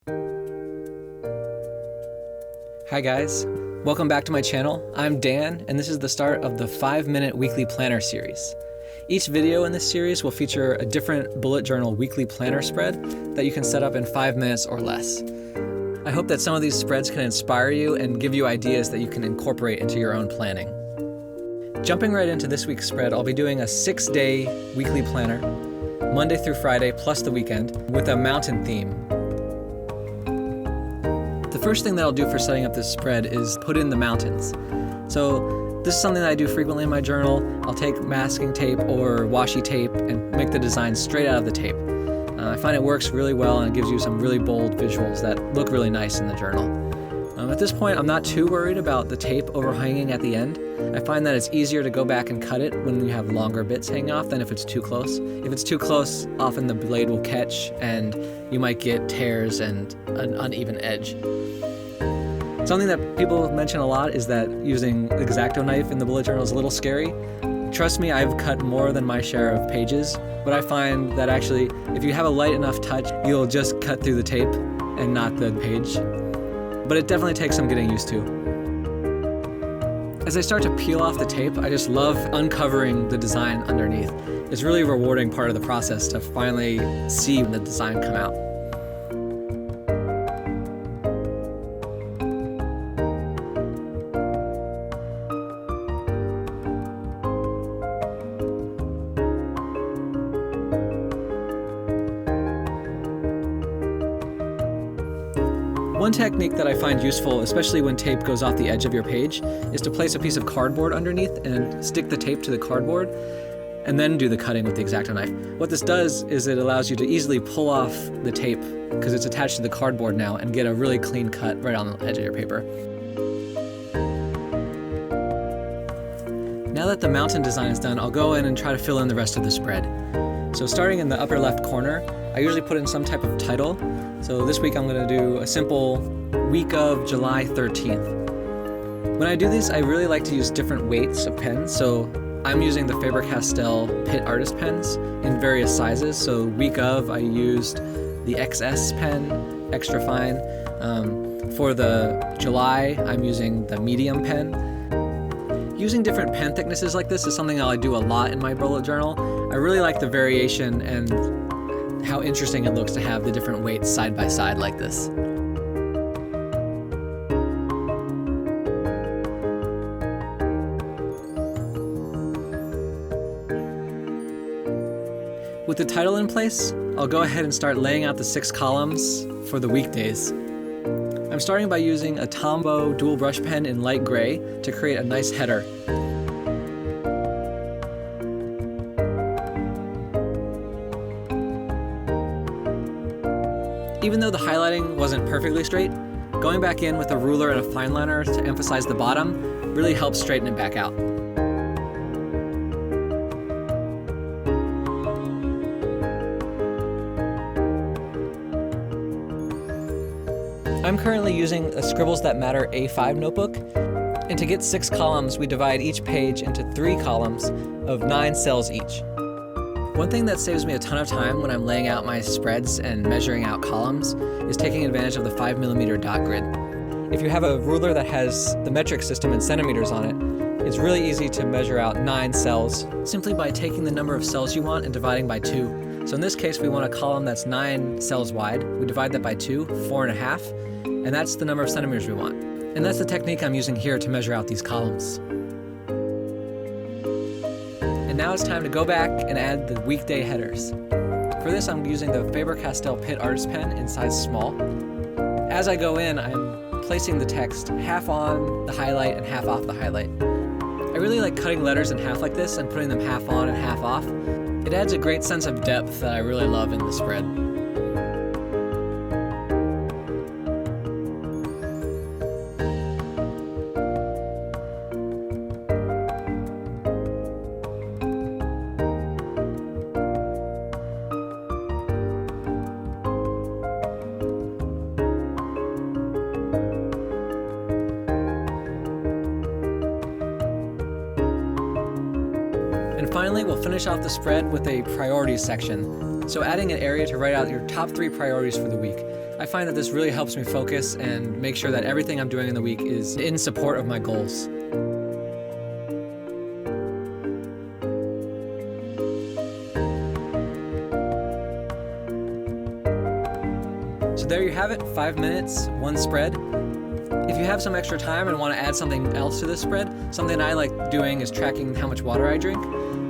Hi guys, welcome back to my channel. I'm Dan, and this is the start of the 5-minute weekly planner series. Each video in this series will feature a different bullet journal weekly planner spread that you can set up in 5 minutes or less. I hope that some of these spreads can inspire you and give you ideas that you can incorporate into your own planning. Jumping right into this week's spread, I'll be doing a 6-day weekly planner, Monday through Friday plus the weekend, with a mountain theme. The first thing that I'll do for setting up this spread is put in the mountains. So this is something that I do frequently in my journal. I'll take masking tape or washi tape and make the design straight out of the tape. I find it works really well and it gives you some really bold visuals that look really nice in the journal. At this point, I'm not too worried about the tape overhanging at the end. I find that it's easier to go back and cut it when you have longer bits hanging off than if it's too close. If it's too close, often the blade will catch and you might get tears and an uneven edge. Something that people mention a lot is that using the X-Acto knife in the bullet journal is a little scary. Trust me, I've cut more than my share of pages, but I find that actually, if you have a light enough touch, you'll just cut through the tape and not the page. But it definitely takes some getting used to. As I start to peel off the tape, I just love uncovering the design underneath. It's really a rewarding part of the process to finally see the design come out. One technique that I find useful, especially when tape goes off the edge of your page, is to place a piece of cardboard underneath and stick the tape to the cardboard, and then do the cutting with the X-Acto knife. What this does is it allows you to easily pull off the tape, because it's attached to the cardboard now, and get a really clean cut right on the edge of your paper. Now that the mountain design is done, I'll go in and try to fill in the rest of the spread. So starting in the upper left corner, I usually put in some type of title. So this week I'm going to do a simple week of July 13th. When I do these, I really like to use different weights of pens. So I'm using the Faber-Castell Pitt Artist pens in various sizes. So week of, I used the XS pen, extra fine. For the July, I'm using the medium pen. Using different pen thicknesses like this is something that I do a lot in my bullet journal. I really like the variation and how interesting it looks to have the different weights side by side like this. With the title in place, I'll go ahead and start laying out the 6 columns for the weekdays. I'm starting by using a Tombow dual brush pen in light gray to create a nice header. Even though the highlighting wasn't perfectly straight, going back in with a ruler and a fine liner to emphasize the bottom really helps straighten it back out. I'm currently using a Scribbles That Matter A5 notebook, and to get 6 columns, we divide each page into 3 columns of 9 cells each. One thing that saves me a ton of time when I'm laying out my spreads and measuring out columns is taking advantage of the 5mm dot grid. If you have a ruler that has the metric system in centimeters on it, it's really easy to measure out 9 cells simply by taking the number of cells you want and dividing by 2. So in this case, we want a column that's 9 cells wide. We divide that by 2, 4.5, and that's the number of centimeters we want. And that's the technique I'm using here to measure out these columns. And now it's time to go back and add the weekday headers. For this, I'm using the Faber-Castell Pitt Artist pen in size small. As I go in, I'm placing the text half on the highlight and half off the highlight. I really like cutting letters in half like this and putting them half on and half off. It adds a great sense of depth that I really love in the spread. And finally, we'll finish off the spread with a priorities section. So adding an area to write out your top 3 priorities for the week. I find that this really helps me focus and make sure that everything I'm doing in the week is in support of my goals. So there you have it, 5 minutes, 1 spread. If you have some extra time and want to add something else to this spread, something I like doing is tracking how much water I drink.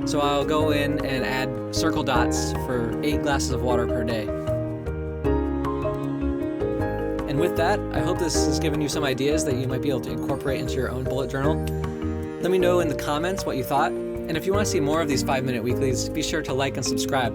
So I'll go in and add circle dots for 8 glasses of water per day. And with that, I hope this has given you some ideas that you might be able to incorporate into your own bullet journal. Let me know in the comments what you thought. And if you want to see more of these 5-minute weeklies, be sure to like and subscribe.